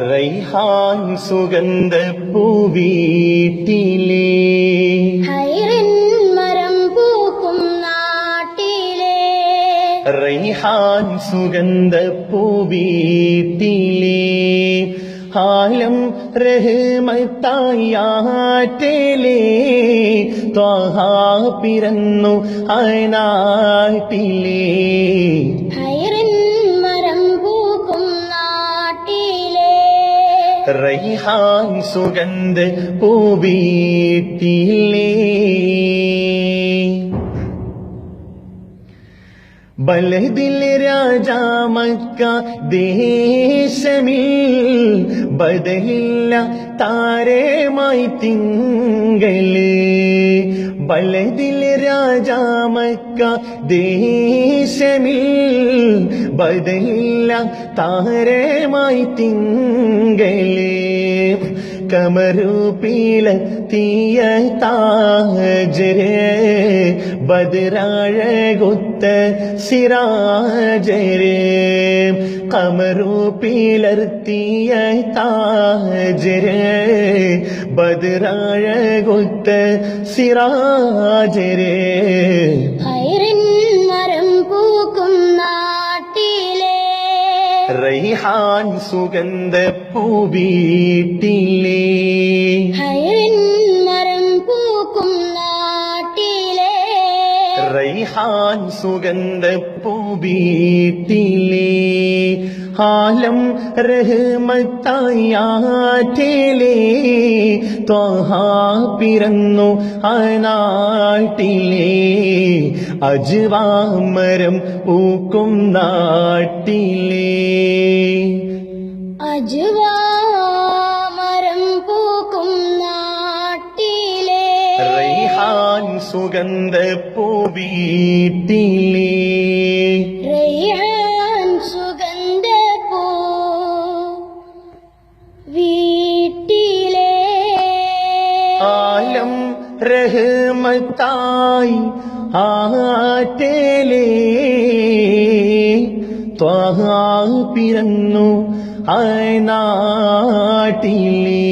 റൈഹാൻ സുഗന്ധപ്പൂവീട്ടിലേ ഹൈറിൻ മരം പൂക്കും നാട്ടിലേ റൈഹാൻ സുഗന്ധപ്പൂവീട്ടിലേ ആലം റഹ്മത്തായാറ്റലേ ത്വഹ പിറന്നു നാട്ടിലേ ഹൈറിൻ മരം പൂക്കും നാട്ടിലേ റൈഹാൻ സുഗന്ധ പൂവീട്ടിലേ ബലദിൽ രാജാ മക്ക ദേശമിൽ ബദലില്ല താരമായി തിങ്കള് ബലദിൽ രാജാ മക്ക ദേശമിൽ ബദലില്ല താരമായി തിങ്കള് കമറുപീലത്തിയ താജര് ബദരാഴകൊത്ത സിരാജര് കമറുപീലർത്തിയ താജര് ബദരാഴകൊത്ത സിരാജര് ഹൈറിൻ മരം പൂക്കും നാട്ടിലേ റൈഹാൻ സുഗന്ധപ്പൂവീട്ടിലേ ഹൈറിൻ മരം പൂക്കും നാട്ടിലേ റൈഹാൻ സുഗന്ധപ്പൂവീട്ടിലേ ആലം റഹ്മത്തായാറ്റലേ ത്വഹ പിറന്നു നാട്ടിലേ അജ്വാമരം പൂക്കും നാട്ടിലേ അജ്വാ മരം പൂക്കും നാട്ടിലേ റൈഹാൻ സുഗന്ധപ്പൂവീട്ടിലേ റൈഹാൻ സുഗന്ധപ്പൂ വീട്ടിലേ ആലം റഹ്മത്തായി ആറ്റലേ ത്വഹ പിറന്നു നാട്ടിലേ